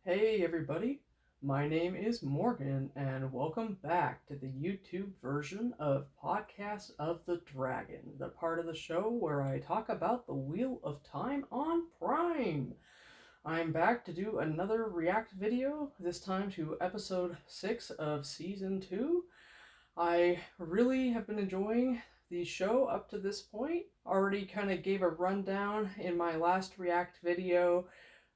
Hey everybody, my name is Morgan and welcome back to the YouTube version of Podcast of the Dragon, the part of the show where I talk about the Wheel of Time on Prime. I'm back to do another react video, this time to episode 6 of season 2. I really have been enjoying the show up to this point. Already kind of gave a rundown in my last react video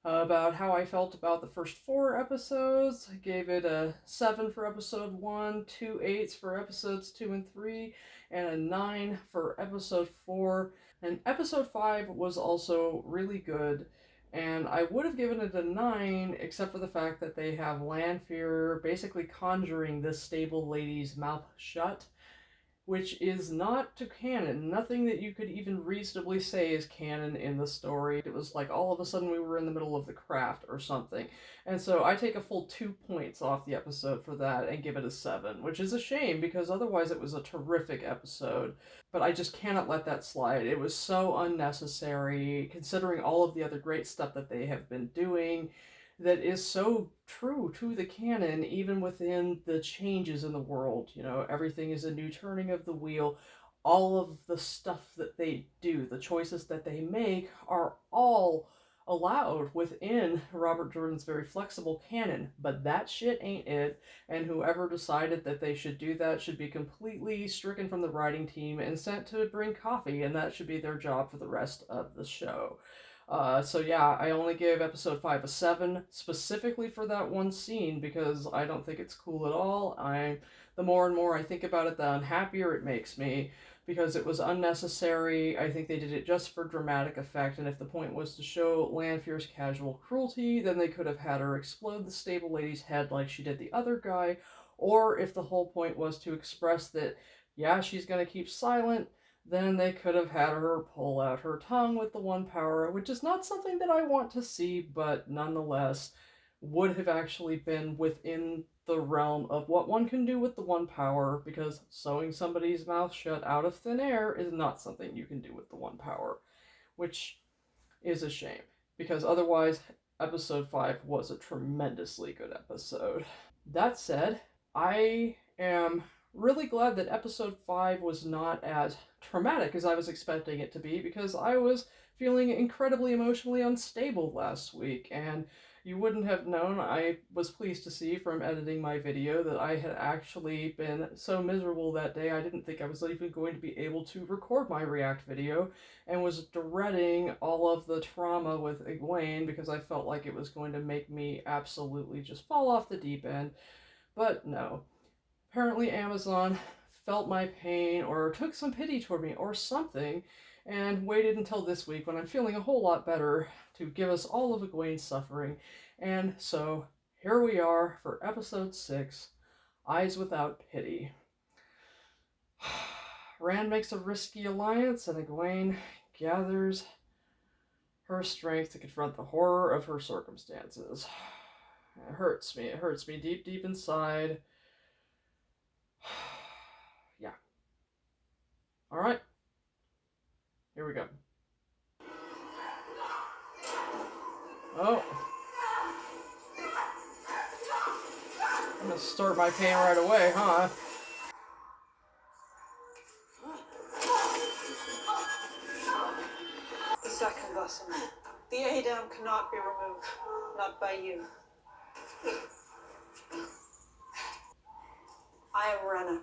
about how I felt about the first 4 episodes. I gave it a 7 for episode 1, 2 8s for episodes 2 and 3, and a 9 for episode 4. And episode 5 was also really good, and I would have given it a 9, except for the fact that they have Lanfear basically conjuring this stable lady's mouth shut, which is not to canon. Nothing that you could even reasonably say is canon in the story. It was like all of a sudden we were in the middle of the craft or something. And so I take a full 2 points off the episode for that and give it a 7, which is a shame because otherwise it was a terrific episode. But I just cannot let that slide. It was so unnecessary considering all of the other great stuff that they have been doing that is so true to the canon, even within the changes in the world. You know, everything is a new turning of the wheel. All of the stuff that they do, the choices that they make, are all allowed within Robert Jordan's very flexible canon. But that shit ain't it, and whoever decided that they should do that should be completely stricken from the writing team and sent to bring coffee, and that should be their job for the rest of the show. So yeah, I only gave episode 5 a 7 specifically for that one scene because I don't think it's cool at all. The more and more I think about it, the unhappier it makes me because it was unnecessary. I think they did it just for dramatic effect, and if the point was to show Lanfear's casual cruelty, then they could have had her explode the stable lady's head like she did the other guy, or if the whole point was to express that, yeah, she's gonna keep silent, then they could have had her pull out her tongue with the one power, which is not something that I want to see, but nonetheless would have actually been within the realm of what one can do with the one power, because sewing somebody's mouth shut out of thin air is not something you can do with the one power, which is a shame, because otherwise episode 5 was a tremendously good episode. That said, I am really glad that episode 5 was not as traumatic as I was expecting it to be, because I was feeling incredibly emotionally unstable last week, and you wouldn't have known. I was pleased to see from editing my video that I had actually been so miserable that day I didn't think I was even going to be able to record my react video, and was dreading all of the trauma with Egwene because I felt like it was going to make me absolutely just fall off the deep end. But no. Apparently Amazon felt my pain or took some pity toward me or something and waited until this week when I'm feeling a whole lot better to give us all of Egwene's suffering. And so here we are for episode 6, Eyes Without Pity. Rand makes a risky alliance and Egwene gathers her strength to confront the horror of her circumstances. It hurts me. It hurts me deep, deep inside. Yeah. All right. Here we go. Oh. I'm gonna start my pain right away, huh? The second lesson. The Adam cannot be removed. Not by you. I am Rena.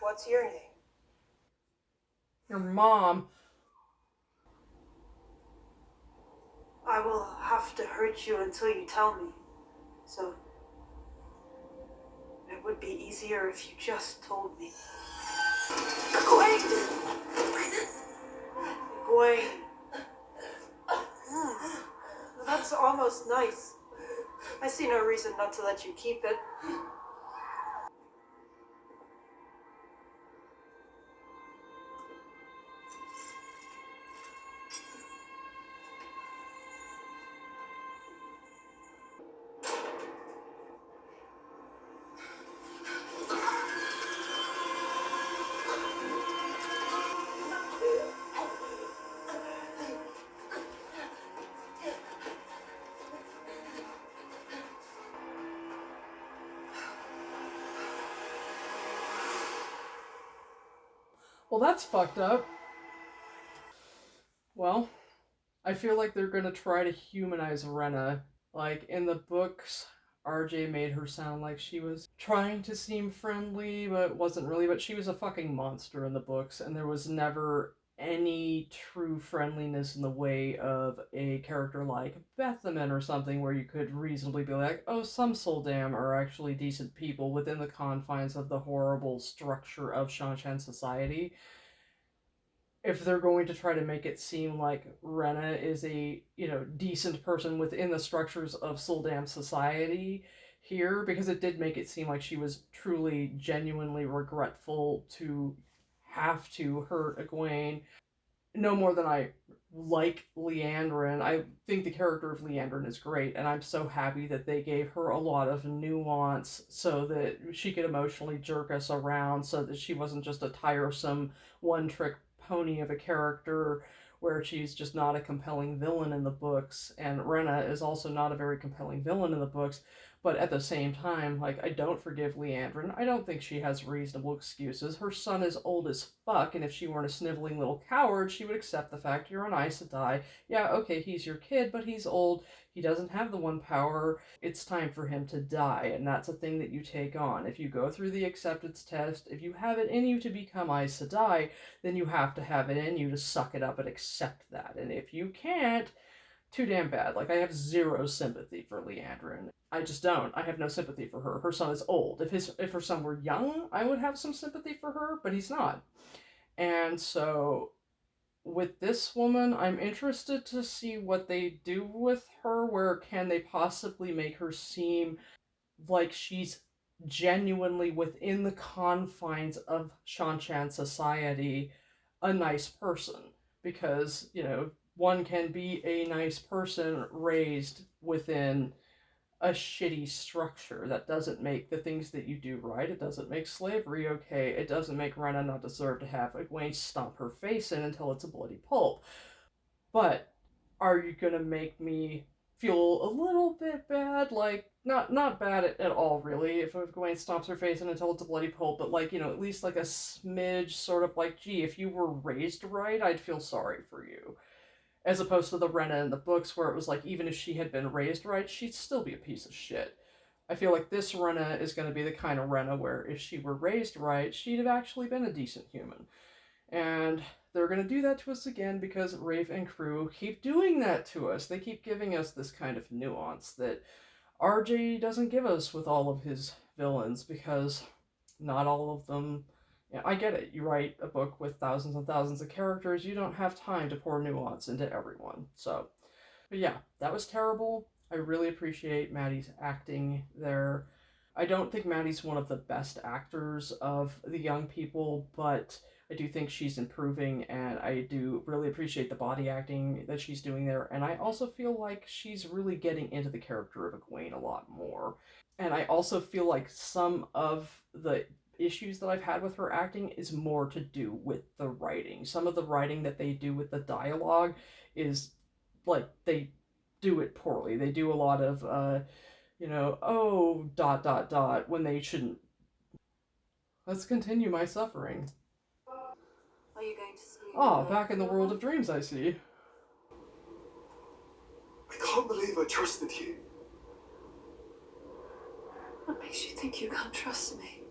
What's your name? Your mom. I will have to hurt you until you tell me. So, it would be easier if you just told me. Egwene! Egwene. That's almost nice. I see no reason not to let you keep it. Well, that's fucked up. Well, I feel like they're gonna try to humanize Rena. Like in the books, RJ made her sound like she was trying to seem friendly, but wasn't really. But she was a fucking monster in the books, and there was never any true friendliness in the way of a character like Bethaman or something where you could reasonably be like, oh, some Soldam are actually decent people within the confines of the horrible structure of Shanshan society. If they're going to try to make it seem like Rena is a, decent person within the structures of Suldam society here, because it did make it seem like she was truly genuinely regretful to have to hurt Egwene, no more than I like Liandrin. I think the character of Liandrin is great, and I'm so happy that they gave her a lot of nuance so that she could emotionally jerk us around, so that she wasn't just a tiresome one trick pony of a character where she's just not a compelling villain in the books. And Rena is also not a very compelling villain in the books. But at the same time, like, I don't forgive Liandrin. I don't think she has reasonable excuses. Her son is old as fuck, and if she weren't a sniveling little coward, she would accept the fact you're an Aes Sedai. Yeah, okay, he's your kid, but he's old. He doesn't have the one power. It's time for him to die, and that's a thing that you take on. If you go through the acceptance test, if you have it in you to become Aes Sedai, then you have to have it in you to suck it up and accept that. And if you can't, too damn bad. Like, I have zero sympathy for Liandrin. I just don't. I have no sympathy for her. Her son is old. If her son were young, I would have some sympathy for her, but he's not. And so with this woman, I'm interested to see what they do with her. Where can they possibly make her seem like she's genuinely within the confines of Shanshan society a nice person? Because, one can be a nice person raised within a shitty structure. That doesn't make the things that you do right. It doesn't make slavery okay. It doesn't make Rena not deserve to have Egwene stomp her face in until it's a bloody pulp. But are you gonna make me feel a little bit bad? Like, not bad at all, really, if Egwene stomps her face in until it's a bloody pulp, but like, at least like a smidge, sort of like, gee, if you were raised right, I'd feel sorry for you. As opposed to the Rena in the books, where it was like, even if she had been raised right, she'd still be a piece of shit. I feel like this Rena is going to be the kind of Rena where if she were raised right, she'd have actually been a decent human. And they're going to do that to us again because Rafe and crew keep doing that to us. They keep giving us this kind of nuance that RJ doesn't give us with all of his villains, because not all of them. Yeah, I get it. You write a book with thousands and thousands of characters, you don't have time to pour nuance into everyone. So, but yeah, that was terrible. I really appreciate Maddie's acting there. I don't think Maddie's one of the best actors of the young people, but I do think she's improving, and I do really appreciate the body acting that she's doing there. And I also feel like she's really getting into the character of Egwene a lot more. And I also feel like some of the issues that I've had with her acting is more to do with the writing. Some of the writing that they do with the dialogue is like they do it poorly. They do a lot of oh dot dot dot when they shouldn't. Let's continue my suffering. Are you going to sleep? Ah, back in the world of dreams, I see. I can't believe I trusted you. What makes you think you can't trust me?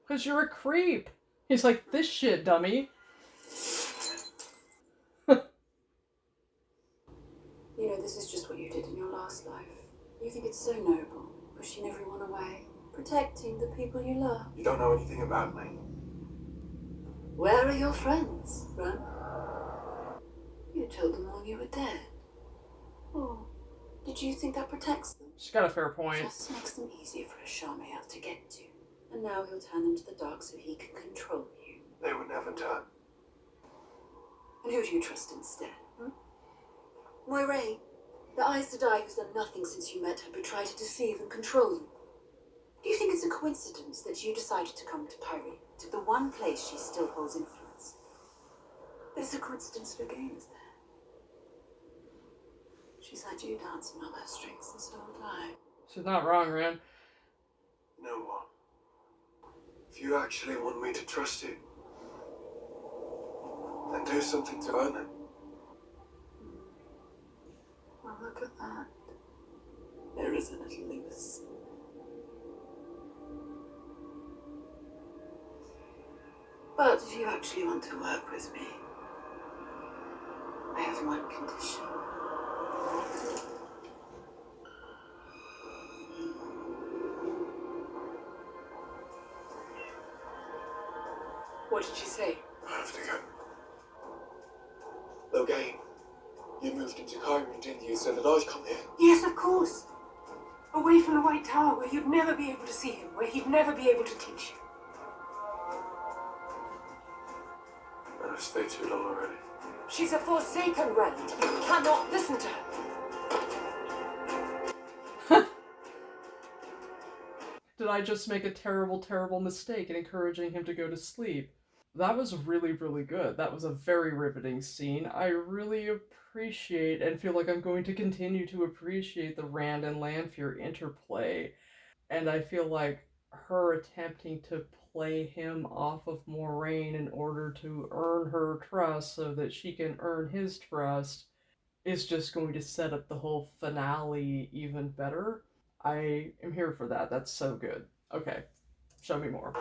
Because you're a creep. He's like, this shit, dummy. You know, this is just what you did in your last life. You think it's so noble, pushing everyone away, protecting the people you love. You don't know anything about me. Where are your friends, Ron? You told them all you were dead. Oh, did you think that protects them? She's got a fair point. Just makes them easier for a Charmael to get to. And now he'll turn them to the dark so he can control you. They would never turn. And who do you trust instead? Moiraine, the Aes Sedai who's done nothing since you met her, but tried to deceive and control you. Do you think it's a coincidence that you decided to come to Pyre, to the one place she still holds influence? But it's a coincidence for games there. She's had you dancing on her strings this whole time. She's not wrong, Ran. You know what? If you actually want me to trust you, then do something to earn it. Well, look at that. There is a little Lewis. But if you actually want to work with me, I have one condition. What did she say? I have to go. Egwene, you moved into Kyrie, didn't you, so that I'd come here? Yes, of course. Away from the White Tower, where you'd never be able to see him, where he'd never be able to teach you. I've stayed too long already. She's a forsaken relic. You cannot listen to her. Did I just make a terrible, terrible mistake in encouraging him to go to sleep? That was really, really good. That was a very riveting scene. I really appreciate and feel like I'm going to continue to appreciate the Rand and Lanfear interplay. And I feel like her attempting to play him off of Moraine in order to earn her trust so that she can earn his trust is just going to set up the whole finale even better. I am here for that. That's so good. Okay, show me more.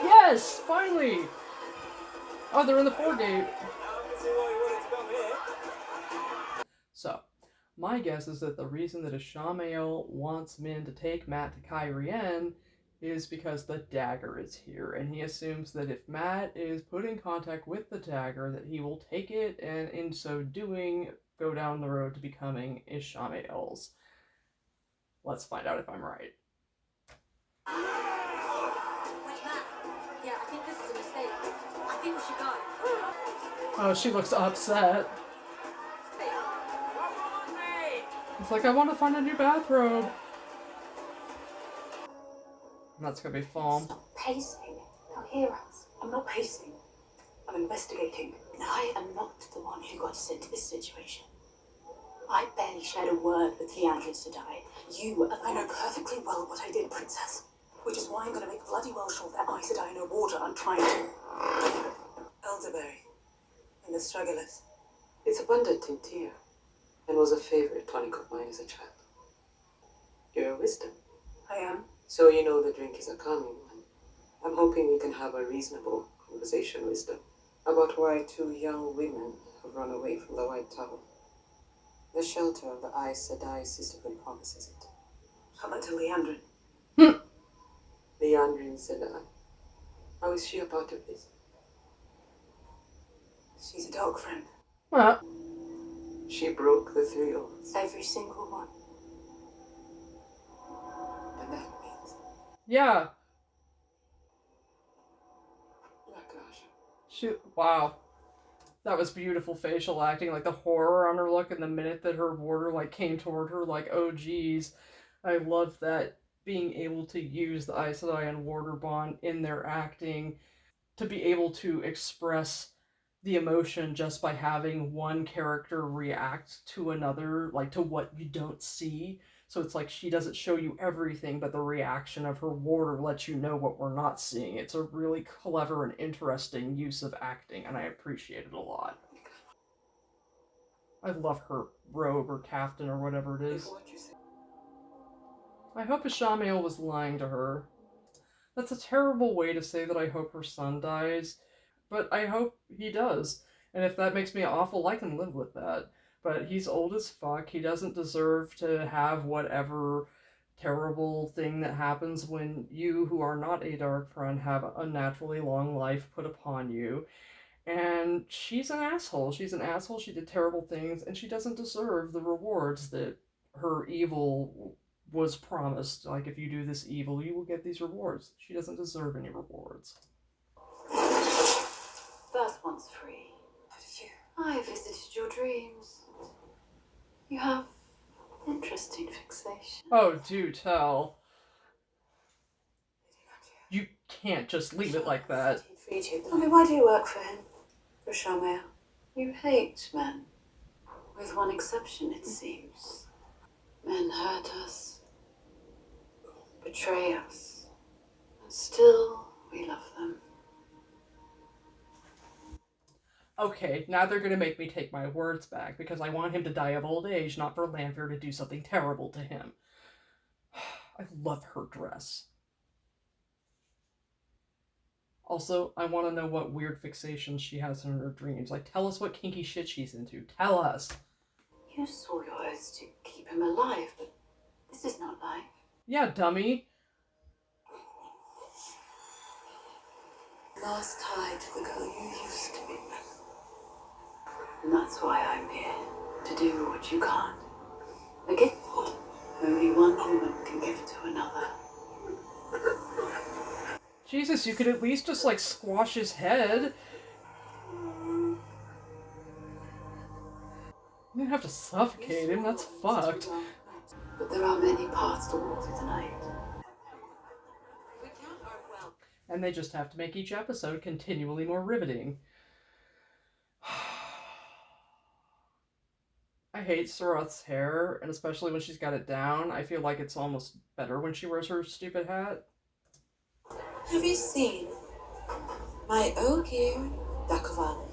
Yes, finally! Oh, they're in the foregate. So, my guess is that the reason that Ishamael wants Min to take Matt to Cairhien is because the dagger is here, and he assumes that if Matt is put in contact with the dagger, that he will take it, and in so doing, go down the road to becoming Ishamael's. Let's find out if I'm right. Wait, Matt. Yeah, I think this is a mistake. I think we should go. Oh, she looks upset. It's like, I want to find a new bathrobe. That's gonna be fun. Stop pacing. They'll hear us. I'm not pacing. I'm investigating. I am not the one who got us into this situation. I barely shared a word with Liandrin to die. You, I know perfectly well what I did, Princess. Which is why I'm going to make bloody well sure that Aes Sedai know water I'm trying to. Elderberry. And the strugglers. It's abundant in Tyr, and was a favorite tonic of mine as a child. You're a wisdom, I am. so you know the drink is a calming one. I'm hoping we can have a reasonable conversation, wisdom, about why two young women have run away from the White Tower. The shelter of the Aes Sedai sisterhood promises it. How about to Liandrin? Liandrin Sedai. How is she a part of this? She's a dog friend. Well, She broke the 3 oaths, Every single one. and that means yeah. Lakrasha. Wow. That was beautiful facial acting, like the horror on her look, and the minute that her warder like came toward her, like, oh geez. I love that, being able to use the Aes Sedai and warder bond in their acting to be able to express the emotion just by having one character react to another, like to what you don't see. So it's like she doesn't show you everything, but the reaction of her warder lets you know what we're not seeing. It's a really clever and interesting use of acting, and I appreciate it a lot. I love her robe or kaftan or whatever it is. I hope Ishamael was lying to her. That's a terrible way to say that I hope her son dies, but I hope he does. And if that makes me awful, I can live with that. But he's old as fuck. He doesn't deserve to have whatever terrible thing that happens when you, who are not a dark friend, have an unnaturally long life put upon you. And she's an asshole. She's an asshole. She did terrible things, and she doesn't deserve the rewards that her evil was promised. Like, if you do this evil, you will get these rewards. She doesn't deserve any rewards. First one's free. How did you? I visited your dreams. You have interesting fixation. Oh, do tell. You can't just leave it like that. Tell me, why do you work for him? For Ishamael? You hate men. With one exception, it seems. Men hurt us. betray us. And still, we love them. Okay, now they're gonna make me take my words back because I want him to die of old age, not for Lanfear to do something terrible to him. I love her dress. Also, I want to know what weird fixations she has in her dreams. Like, tell us what kinky shit she's into. Tell us. You swore your oath to keep him alive, but this is not life. Yeah, dummy. Last tie to the girl you used to be. And that's why I'm here. To do what you can't. A gift only one woman can give to another. Jesus, you could at least just, like, squash his head. You didn't have to suffocate him, that's fucked. But there are many paths to walk through the night. And they just have to make each episode continually more riveting. I hate Sarath's hair, and especially when she's got it down. I feel like it's almost better when she wears her stupid hat. Have you seen my Ogier Dakovali?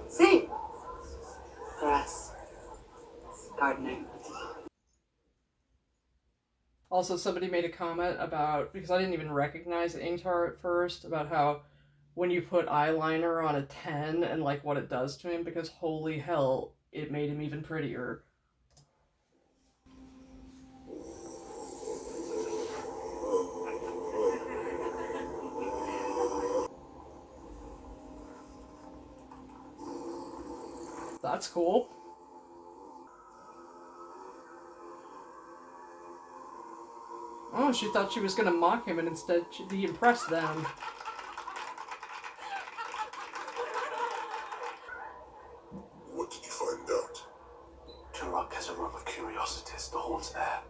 Sing for us, gardener. Also, somebody made a comment about, because I didn't even recognize Ingtar at first, about how when you put eyeliner on a 10 and like what it does to him, because holy hell, it made him even prettier. That's cool. Oh, she thought she was gonna mock him and instead he impressed them. What did you find out? Turok has a room of curiosities. The horn's there.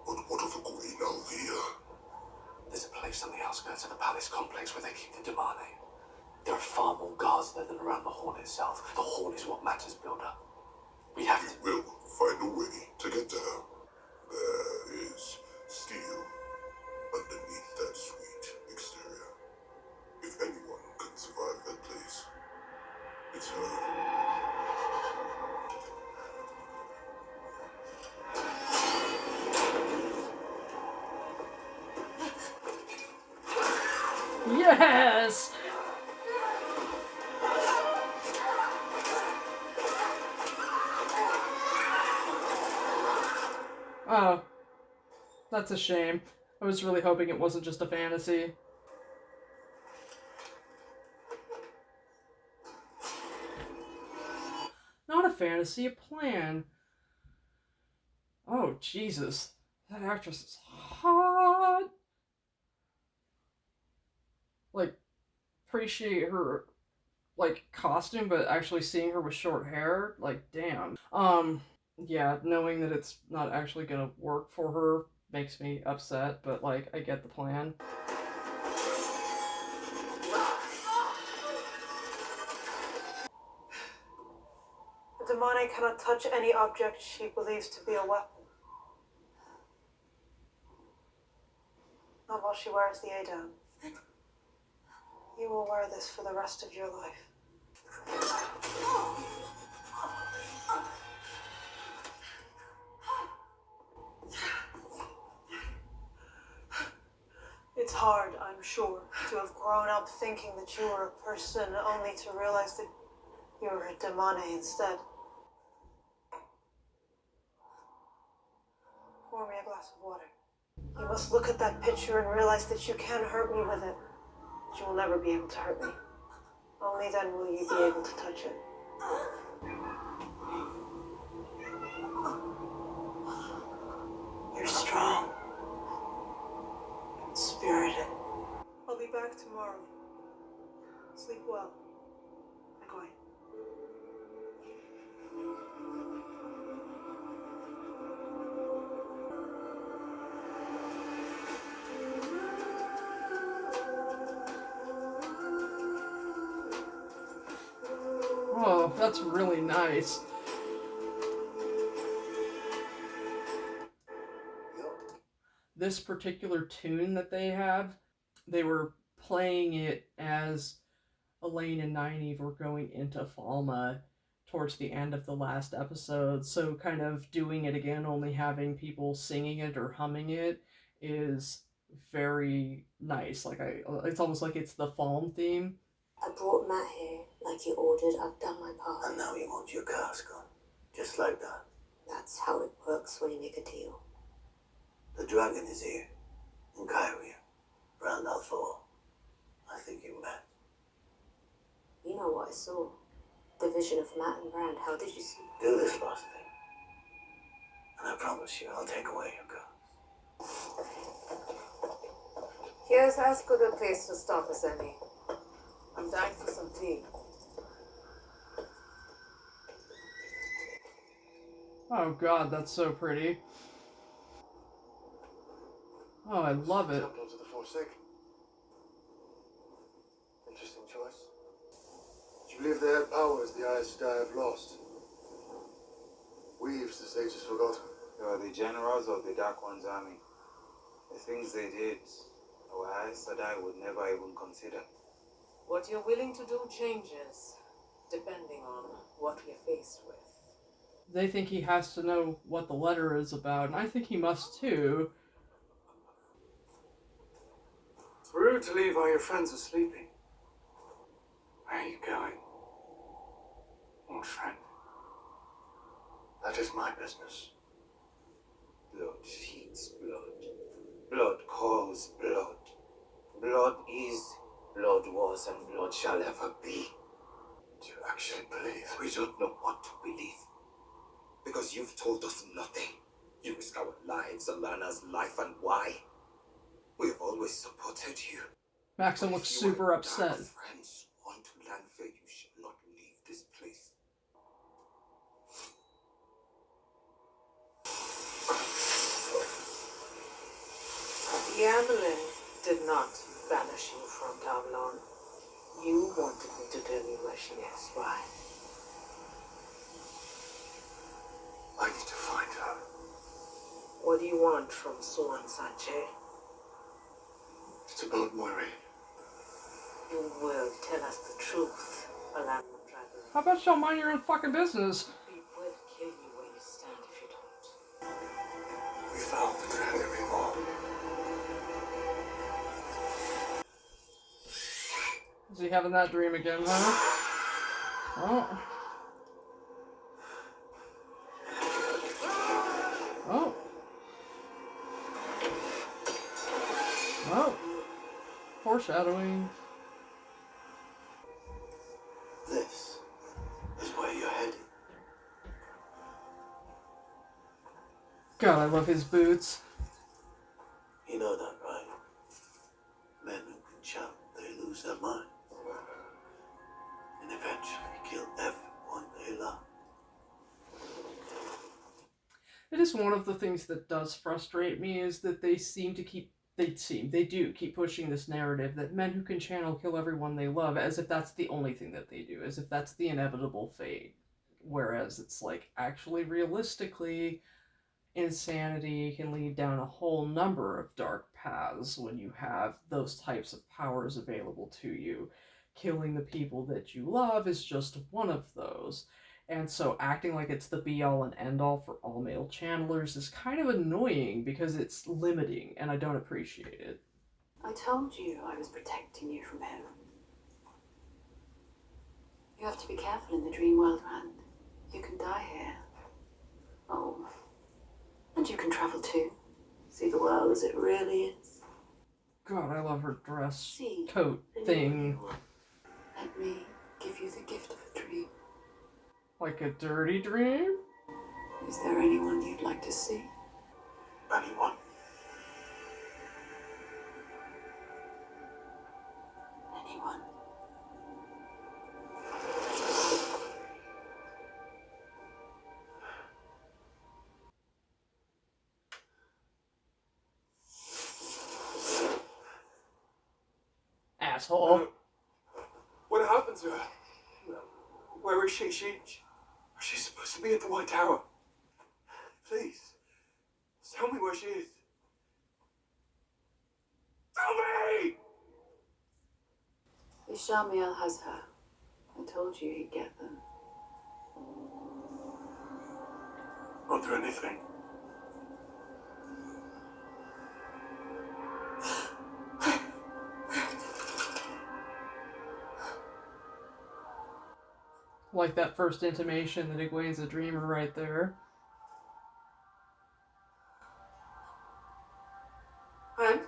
But what of Egwene Lanfear? There's a place on the outskirts of the palace complex where they keep the Damane. There are far more guards there than around the horn itself. The horn is what matters, Builder. We have to... We will find a way to get to her. There is steel underneath that sweet exterior. If anyone can survive that place, it's her. Yes! Oh, that's a shame. I was really hoping it wasn't just a fantasy. Not a fantasy, a plan. Oh, Jesus. That actress is hot. Like, appreciate her, like, costume, but actually seeing her with short hair, like, damn. Yeah, knowing that it's not actually gonna work for her makes me upset, but, like, I get the plan. The demonic cannot touch any object she believes to be a weapon. Not while she wears the Adan. You will wear this for the rest of your life. It's hard, I'm sure, to have grown up thinking that you were a person only to realize that you were a demone instead. Pour me a glass of water. You must look at that picture and realize that you can hurt me with it. But you will never be able to hurt me. Only then will you be able to touch it. You're strong. Spirited. I'll be back tomorrow. Sleep well. Egwene. Oh, that's really nice. this particular tune that they have, they were playing it as Elaine and Nynaeve were going into Falma towards the end of the last episode. So kind of doing it again, only having people singing it or humming it, is very nice. It's almost like it's the Falm theme. I brought Matt here, like you ordered. I've done my part. And now you want your cars gone. Just like that. That's how it works when you make a deal. The dragon is here. In Kyrie. Round Althor. I think you met. You know what I saw. The vision of Matt and Rand. How did you see? Do this last thing. And I promise you, I'll take away your cars. Here's as good a place to stop as any. I'm dying for some tea. Oh god, that's so pretty. Oh, I love it. Templars of the Forsaken. Interesting choice. Do you believe they had powers the Aes Sedai have lost? Weaves the sages forgotten. They were the generals of the Dark One's army. The things they did, our Aes Sedai would never even consider. What you're willing to do changes, depending on what we're faced with. They think he has to know what the letter is about, and I think he must too. It's rude to leave while your friends are sleeping. Where are you going? Old friend. That is my business. Blood feeds blood. Blood calls blood. Blood is, blood was, and blood shall ever be. Do you actually believe? We don't know what to believe. Because you've told us nothing. You risk our lives, Alana's life, and why? We've always supported you. Maxim looks super upset. If friends want to Lanfear, you should not leave this place. Liandrin did not banish you from Tavlon. You wanted me to tell you where she is. Why? I need to find her. What do you want from Swan Sanche? It's about Moiraine. You will tell us the truth, Alana Dragon. How about y'all mind your own fucking business? We will kill you where you stand if you don't. We found the dragon before. Is he having that dream again, huh? Oh. Oh. Oh. Foreshadowing. This is where you're headed. God, I love his boots. You know that, right? Men who can shout, they lose their mind. And eventually kill everyone they love. It is one of the things that does frustrate me is that they do keep pushing this narrative that men who can channel kill everyone they love, as if that's the only thing that they do, as if that's the inevitable fate. Whereas it's like, actually, realistically, insanity can lead down a whole number of dark paths when you have those types of powers available to you. Killing the people that you love is just one of those. And so acting like it's the be-all and end-all for all male channelers is kind of annoying because it's limiting, and I don't appreciate it. I told you I was protecting you from him. You have to be careful in the dream world, Rand. You can die here. Oh, and you can travel too. See the world as it really is. God, I love her dress, See coat thing. Let me give you the gift of a dream. Like a dirty dream? Is there anyone you'd like to see? Anyone? Anyone? Asshole. What happened to her? Where is she? She's supposed to be at the White Tower. Please, tell me where she is. Tell me! Ishamiel has her. I told you he'd get them. Not do anything. Like that first intimation that Egwene's a dreamer right there. Right?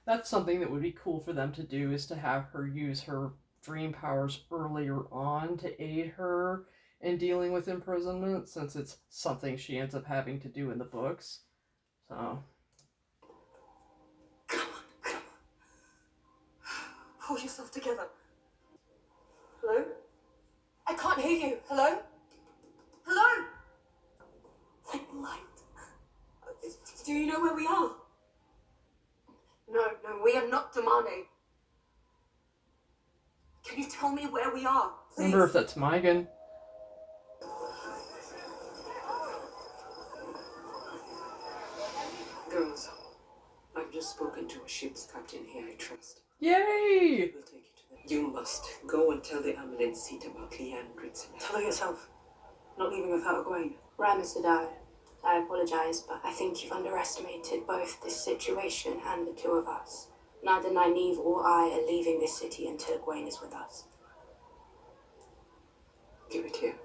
That's something that would be cool for them to do, is to have her use her dream powers earlier on to aid her in dealing with imprisonment, since it's something she ends up having to do in the books. So... Come on. Pull yourself together. Hello? I can't hear you. Hello? Hello? Like light. Do you know where we are? No, we are not Damane. Can you tell me where we are, please? I wonder if that's Megan. Girls, I've just spoken to a ship's captain here I trust. Yay! We'll take you to them. You must go and tell the Amelin seat about Liandrin. Tell her yourself. Not leaving without Egwene. Right, Mr. Dyer. I apologize, but I think you've underestimated both this situation and the two of us. Neither Nynaeve or I are leaving this city until Egwene is with us. Give it here.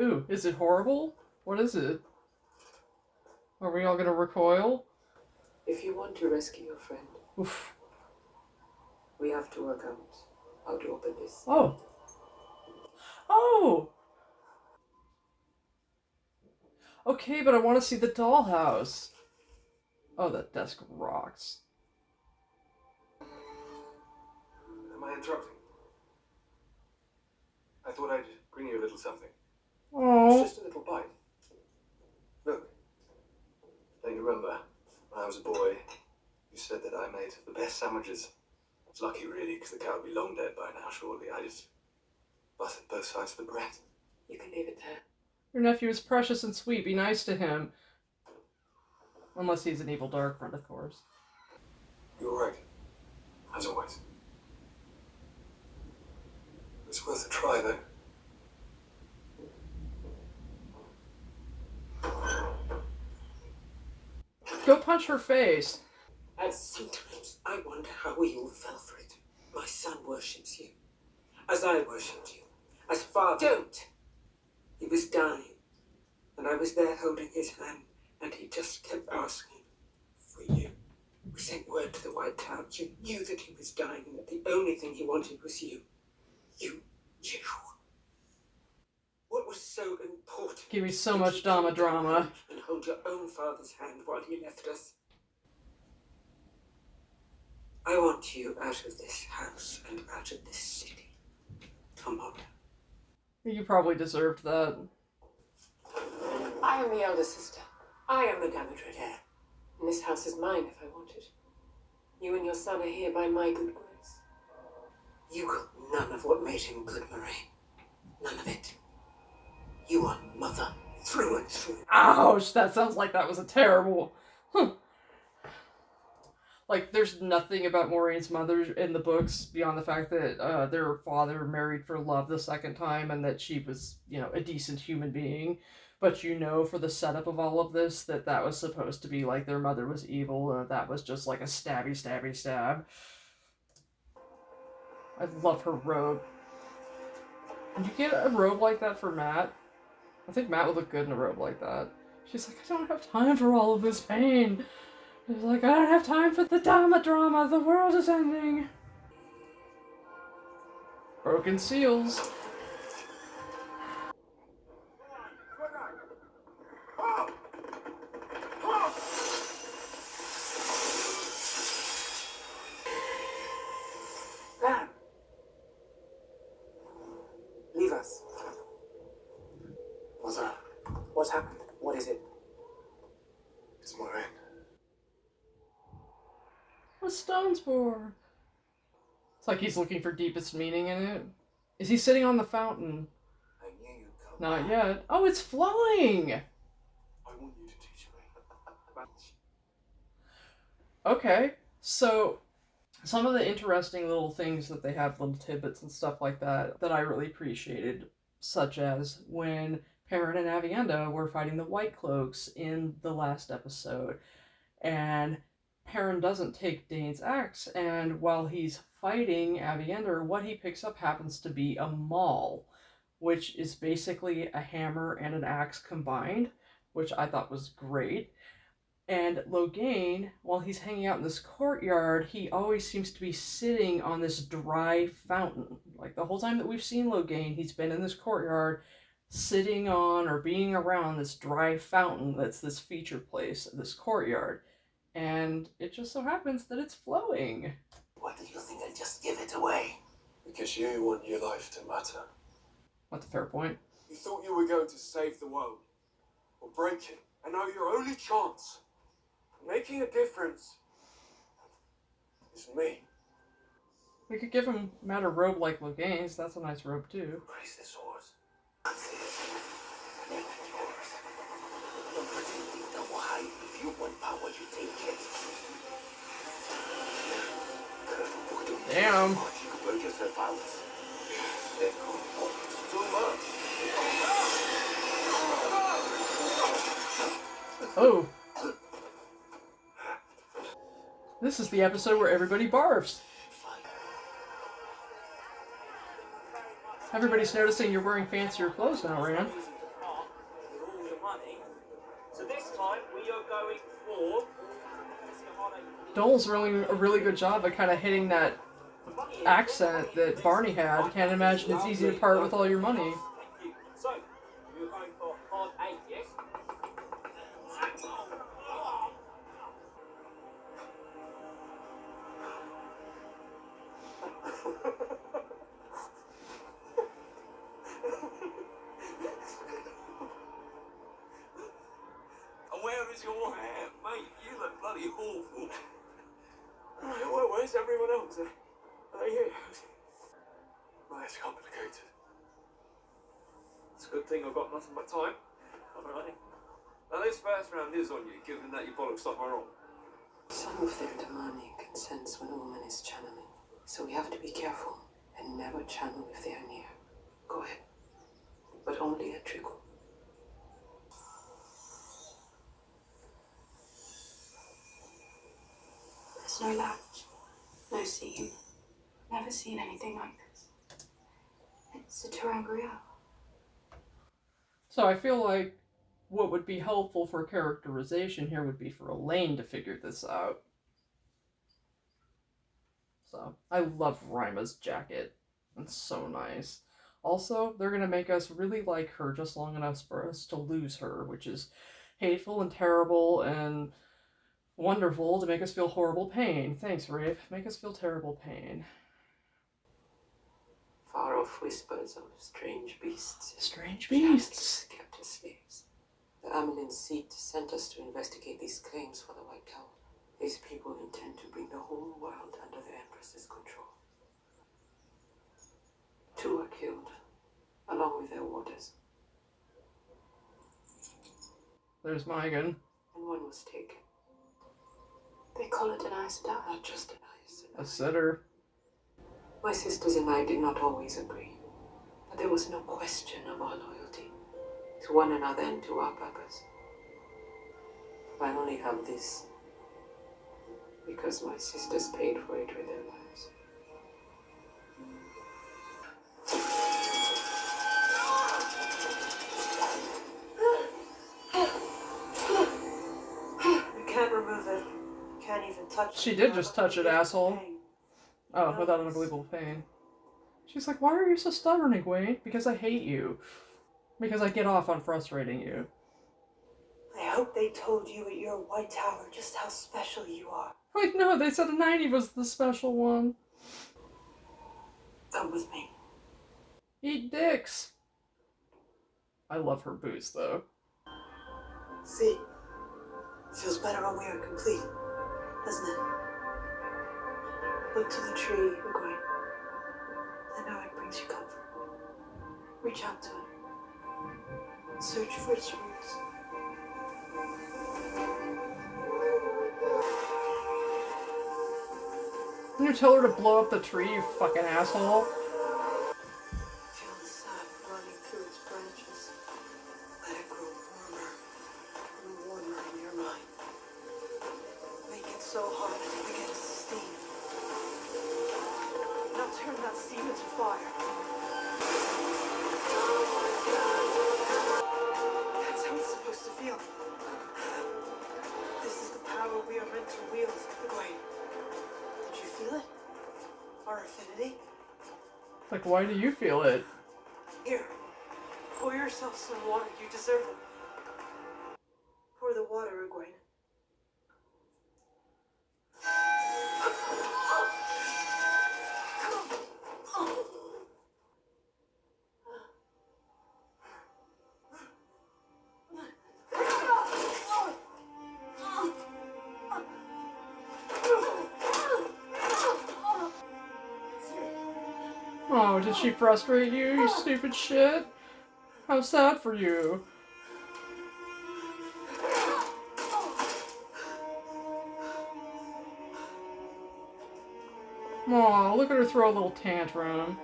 Ooh, is it horrible? What is it? Are we all gonna recoil? If you want to rescue your friend, Oof. we have to work out how to open this. Oh! Oh! Okay, but I want to see the dollhouse. Oh, that desk rocks. Am I interrupting? I thought I'd bring you a little something. Oh. It's just a little bite. Look. Don't you remember, when I was a boy, you said that I made the best sandwiches? It's lucky, really, because the cow would be long dead by now, surely. I just busted both sides of the bread. You can leave it there. Your nephew is precious and sweet. Be nice to him. Unless he's an evil dark friend, of course. You're right. As always. It's worth a try, though. Go punch her face. And sometimes I wonder how we all fell for it. My son worships you, as I worshipped you, as father. Don't! He was dying, and I was there holding his hand, and he just kept asking for you. We sent word to the White Tower. You knew that he was dying, and that the only thing he wanted was you. You. What was so important? Give me so much drama. And hold your own father's hand while he left us. I want you out of this house and out of this city. Come on. You probably deserved that. I am the elder sister. I am the damaged heir. And this house is mine if I want it. You and your son are here by my good grace. You got none of what made him good, Marie. None of it. You are mother through and through. Ouch! That sounds like that was a terrible... Like, there's nothing about Maureen's mother in the books beyond the fact that their father married for love the second time and that she was, a decent human being. But for the setup of all of this, that was supposed to be like their mother was evil and that was just like a stabby, stabby, stab. I love her robe. Did you get a robe like that for Matt? I think Matt would look good in a robe like that. She's like, I don't have time for all of this pain. She's like, I don't have time for the drama. The world is ending. Broken seals. Ram! Leave us. What's that? What's happened? What is it? It's Maureen. What's stones for? It's like he's looking for deepest meaning in it. Is he sitting on the fountain? I knew you'd Not yet. Oh, it's flowing! I want you to teach me. Okay, so some of the interesting little things that they have, little tidbits and stuff like that, that I really appreciated, such as when Perrin and Avienda were fighting the White Cloaks in the last episode, and Perrin doesn't take Dane's axe, and while he's fighting Avienda, what he picks up happens to be a maul, which is basically a hammer and an axe combined, which I thought was great. And Logain, while he's hanging out in this courtyard, he always seems to be sitting on this dry fountain. Like the whole time that we've seen Logain, he's been in this courtyard sitting on or being around this dry fountain that's this feature place, this courtyard. And it just so happens that it's flowing. Why do you think I'll just give it away? Because you want your life to matter. That's a fair point. You thought you were going to save the world, or break it, and now your only chance of making a difference is me. We could give him a robe like Logain's. That's a nice robe too. Raise this horse. That's it. Don't pretend to why. If you want power, you take it. Damn. You could burn yourself out. Too much. Oh. This is the episode where everybody barfs. Everybody's noticing you're wearing fancier clothes now, Rand. So this time we are going for... Dole's doing a really good job of kind of hitting that accent that Barney had. Can't imagine it's easy to part with all your money. So, you're going for hard 8, yes? And where is your hair, mate? You look bloody awful. Where's everyone else? Are they here? Right, it's complicated. It's a good thing I've got nothing but time. Alright. Now this first round is on you, given that you bollocks up my wrong. Some of them demonic can sense when a woman is channeling, so we have to be careful and never channel if they are near. Go ahead, but only a trickle. There's no latch, no scene. Never seen anything like this. It's a Terangria. So I feel like what would be helpful for characterization here would be for Elaine to figure this out. So, I love Rima's jacket. It's so nice. Also, they're going to make us really like her just long enough for us to lose her, which is hateful and terrible and wonderful to make us feel horrible pain. Thanks, Rafe. Make us feel terrible pain. Far-off whispers of strange beasts. Strange beasts. Kept as slaves. The Amelin seat sent us to investigate these claims for the White Tower. These people intend to bring the whole world under the Empress's control. 2 were killed, along with their warders. There's Megan. And 1 was taken. They call it an Aes Sedai. Not just an ice. A sitter. My sisters and I did not always agree, but there was no question of our loyalty to one another and to our purpose. I only have this because my sisters paid for it with their lives. You can't remove it. You can't even touch it. She did just touch it, asshole. Oh, without unbelievable pain. She's like, why are you so stubborn, Egwene? Because I hate you. Because I get off on frustrating you. I hope they told you at your White Tower just how special you are. Like, no, they said a 90 was the special one. Come with me. Eat dicks. I love her boots, though. See? It feels better when we are complete, doesn't it? Look to the tree, Egwene. I know it brings you comfort. Reach out to it. Search for its roots. Can you tell her to blow up the tree, you fucking asshole? Feel the sap running through its branches. Let it grow warmer and warmer in your mind. Make it so hot it begins to steam. Now turn that steam into fire. That's how it's supposed to feel. This is the power we are meant to wield, Egwene. Did you feel it? Our affinity? Like, why do you feel it? Here, pour yourself some water. You deserve it. Pour the water, Egwene. Oh, did she frustrate you, you stupid shit? How sad for you. Aw, look at her throw a little tantrum.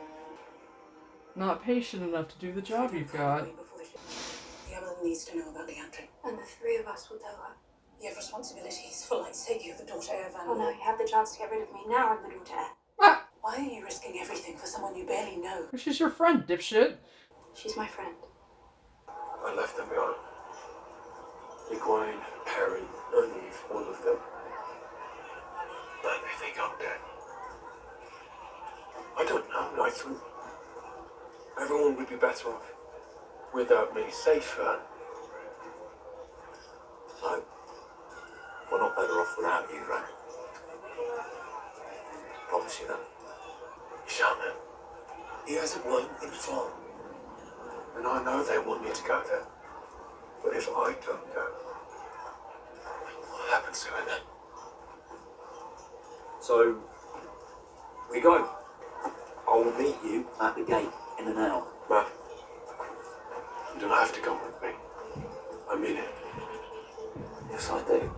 Not patient enough to do the job you've got. The other needs to know about Liandrin. And the three of us will tell her. You have responsibilities. For light's sake, you're the daughter heir of Oh no, you had the chance to get rid of me. Now I'm the daughter heir. Ah! Why are you risking everything for someone you barely know? She's your friend, dipshit. She's my friend. I left them behind. Egwene, Perrin, Nynaeve, all of them. But they think I'm dead. I don't know, I thought everyone would be better off without me, safer. So, we're not better off without you, Ren. Promise you that. Shaman, he has a winding farm. And I know they want me to go there. But if I don't go, what happens to him then? So, we go. I will meet you at the gate in an hour. Matt, you don't have to come with me. I mean it. Yes, I do.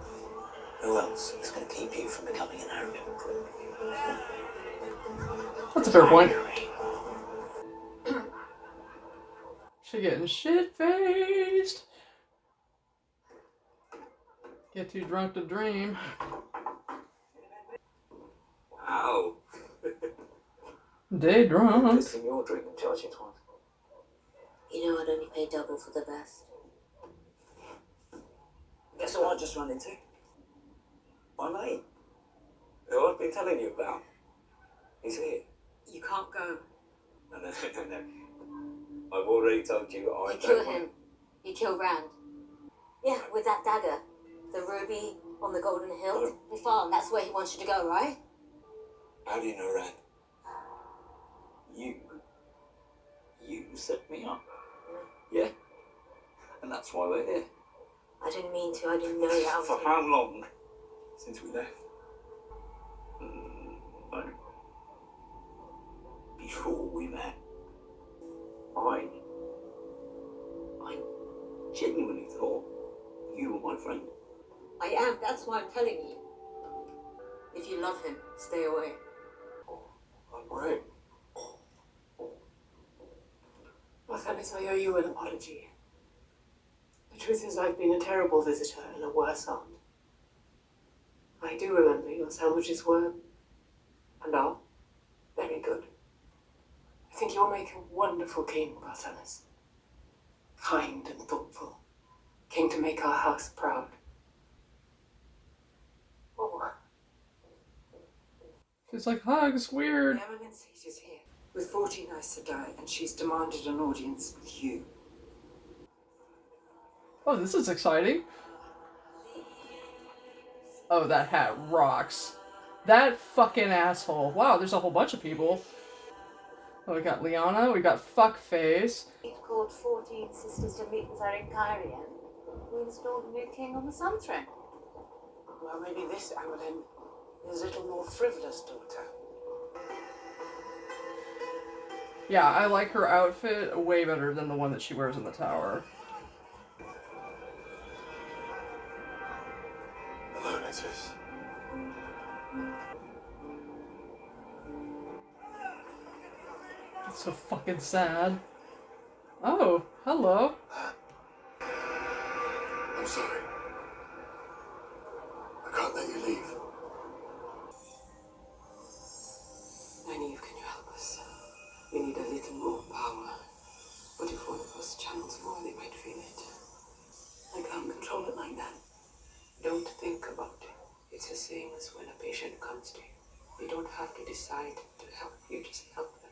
Who else is going to keep you from becoming an arrogant prick? That's a fair point. She getting shit-faced. Get too drunk to dream. Ow. Day drunk. Interesting your dreaming, charging one. You know I'd only pay double for the best. Guess who I just run into? My mate. Who I've been telling you about. He's here. You can't go. No. I've already told you I You don't kill want... him. You kill Rand. Yeah, with that dagger. The ruby on the golden hilt. The farm, that's where he wants you to go, right? How do you know, Rand? You set me up. Yeah? And that's why we're here. I didn't mean to, I didn't know that. For how long? Since we left? No. Before we met. I genuinely thought you were my friend. I am, that's why I'm telling you. If you love him, stay away. I'm right. Marcellus, I owe you an apology. The truth is I've been a terrible visitor and a worse aunt. I do remember your sandwiches were, and are, very good. I think you'll make a wonderful king, Marcellus. Kind and thoughtful. King to make our house proud. Oh. She's like, hugs, weird. The Eminence is here, with 40 Aes Sedai, and she's demanded an audience with you. Oh, this is exciting. Oh, that hat rocks. That fucking asshole. Wow, there's a whole bunch of people. Oh, we got Lyanna, we got Fuckface. It called 14 sisters to meet with her in Kyrian. We installed a new king on the Sun Throne. Well, maybe this Amelin is a little more frivolous, daughter. Yeah, I like her outfit way better than the one that she wears in the tower. answers. It's so fucking sad. Oh, hello. I'm sorry. I can't let you leave. Nynaeve, can you help us? We need a little more power. But if one of us channels more, they might feel it. I can't control it like that. Don't think about it. It's the same as when a patient comes to you. You don't have to decide to help. You just help them.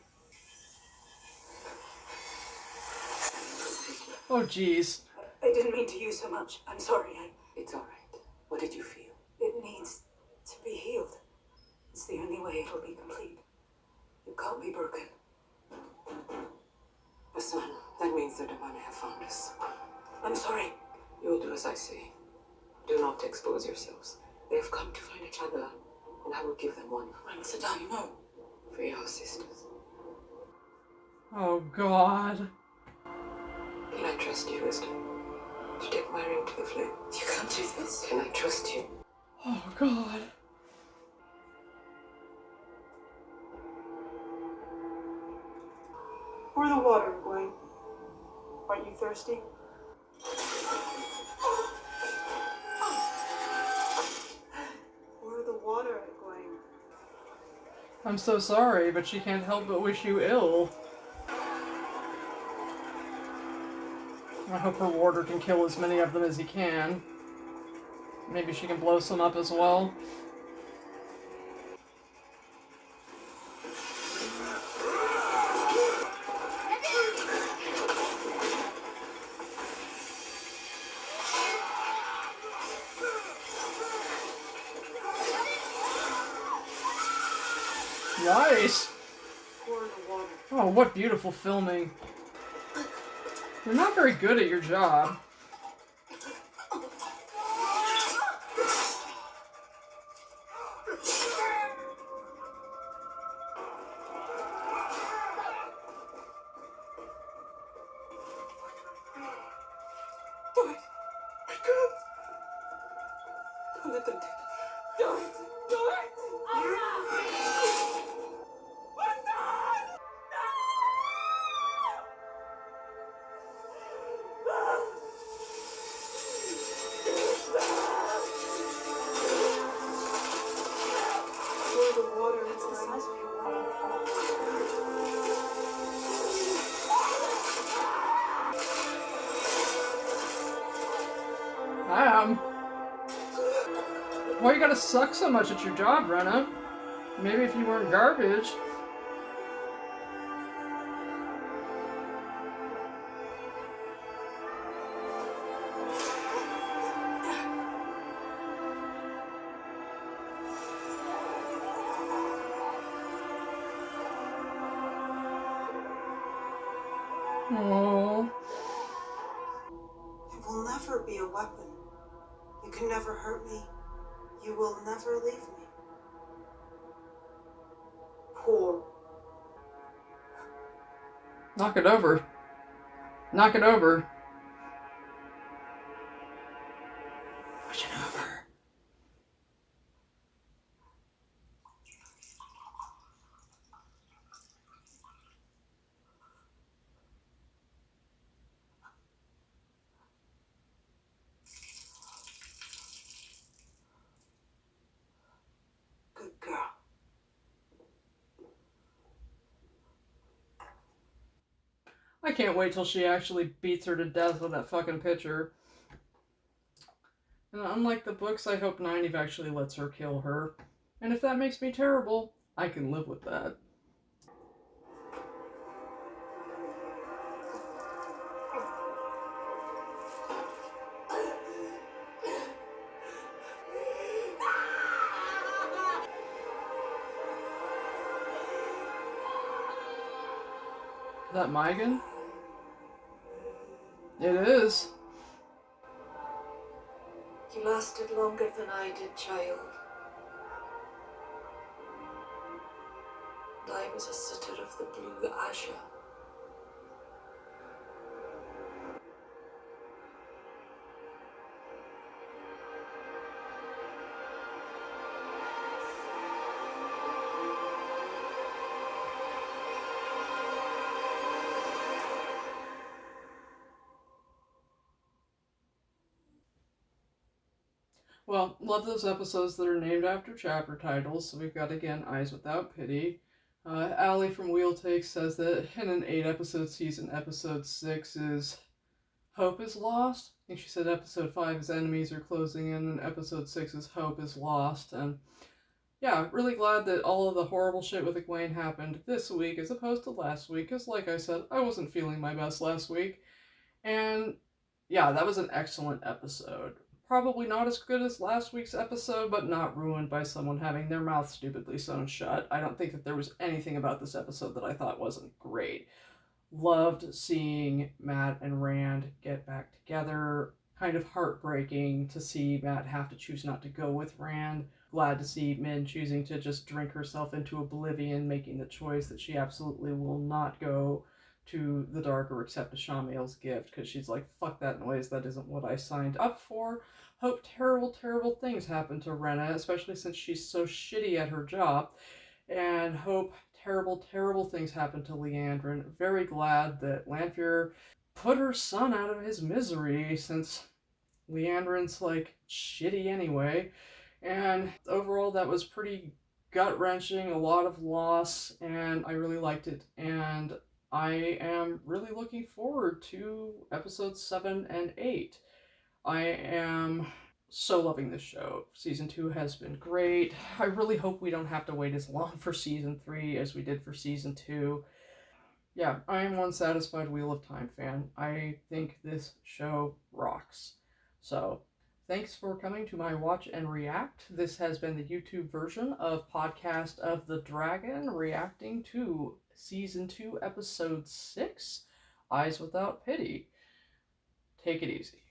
Oh, jeez. I didn't mean to use so much. I'm sorry. It's all right. What did you feel? It needs to be healed. It's the only way it'll be complete. It can't be broken. Aslan, that means the Damane have found us. I'm sorry. You will do as I say. Do not expose yourselves. They have come to find a Chandala, and I will give them one. Sadai, no. For your sisters. Oh, God. Can I trust you, Wisdom? To take my ring to the flame? You can't do this. Can I trust you? Oh, God. Pour the water, Egwene. Aren't you thirsty? Pour the water, Egwene. I'm so sorry, but she can't help but wish you ill. I hope her warder can kill as many of them as he can. Maybe she can blow some up as well. Nice! Pour the water. Oh, what beautiful filming. You're not very good at your job. Do it. I can't. Don't let them take it. Do it. Do it. Pour the water. That's the size of your water. Damn. Why you gotta suck so much at your job, Renna? Maybe if you weren't garbage. Oh. It will never be a weapon. You can never hurt me. You will never leave me. Pour. Knock it over. Knock it over. Push it over. Good girl. I can't wait till she actually beats her to death with that fucking pitcher. And unlike the books, I hope Nynaeve actually lets her kill her. And if that makes me terrible, I can live with that. Is that Mygan? It is. You lasted longer than I did, child. And I was a sitter of the blue azure. Well, love those episodes that are named after chapter titles. So we've got, again, Eyes Without Pity. Allie from Wheel Take says that in an 8-episode season, episode 6 is Hope is Lost. I think she said episode 5 is Enemies Are Closing In, and episode 6 is Hope is Lost. And yeah, really glad that all of the horrible shit with Egwene happened this week as opposed to last week, because like I said, I wasn't feeling my best last week. And yeah, that was an excellent episode. Probably not as good as last week's episode, but not ruined by someone having their mouth stupidly sewn shut. I don't think that there was anything about this episode that I thought wasn't great. Loved seeing Matt and Rand get back together. Kind of heartbreaking to see Matt have to choose not to go with Rand. Glad to see Min choosing to just drink herself into oblivion, making the choice that she absolutely will not go to the dark or accept a Shamael's gift, because she's like, fuck that noise, that isn't what I signed up for. Hope terrible, terrible things happen to Rena, especially since she's so shitty at her job. And hope terrible, terrible things happen to Liandrin. Very glad that Lanfear put her son out of his misery, since Liandrin's like shitty anyway. And overall, that was pretty gut-wrenching, a lot of loss, and I really liked it. And I am really looking forward to episodes 7 and 8. I am so loving this show. Season 2 has been great. I really hope we don't have to wait as long for Season 3 as we did for Season 2. Yeah, I am one satisfied Wheel of Time fan. I think this show rocks. So, thanks for coming to my watch and react. This has been the YouTube version of Podcast of the Dragon, reacting to Season 2, Episode 6, Eyes Without Pity. Take it easy.